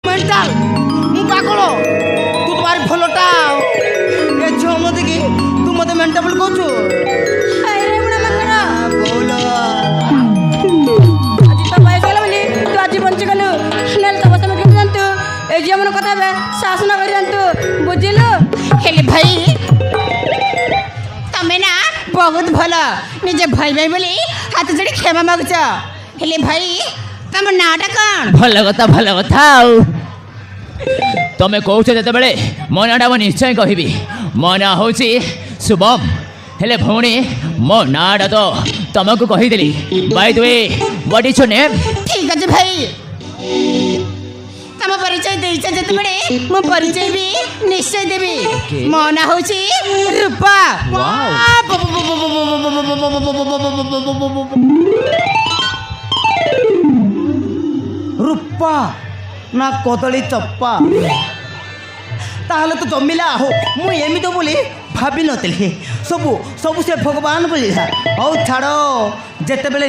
mental মু পাগল তু তো ভারি ভালোটা এ ঝিও মতে কি তু মতে মেন্টাল বলে কହୁଛୁ আরে বুড়া মাঙ্গরা বল আজি তো পাই গেল বলি তু আজি বঞ্চি গেলু নেল তো বসে কেমন জানতু এই যে মন কথা বে শাসন করে জানতু বুঝিলু হেলে ভাই তমে না বহুত ভালো নিজে ভাই ভাই বলি হাত জোড়ি ক্ষমা মাগুছ হেলে ভাই তম নাটা কণ ଭଲ କଥା ଆଉ ତମେ କହୁଛ ଯେତେବେଳେ ମୋ ନାଁଟା ମୁଁ ନିଶ୍ଚୟ କହିବି ମୋ ନାଁ ହେଉଛି ଶୁଭମ ହେଲେ ଭଉଣୀ ମୋ ନାଁଟା ତ ତମକୁ କହିଦେଲି ବାଇ ଦ we what is your name ঠিক আছে ভাই তম পরিচয় ଦେଇଛ যেତେବେଳେ ମୁଁ ପରିଚୟ ବି ନିଶ୍ଚୟ ଦେବି ମୋ ନାଁ ହେଉଛି ରୂପା রূপা না কদলী চপ্পা তাহলে তো জমিলা হো মু এমিতি বলি ভাবি নଥିଲି ସବୁ ସବୁ ସେ ଭଗବାନ ବୋଲି ହଉ ଛାଡ଼ ଯେତେବେଳେ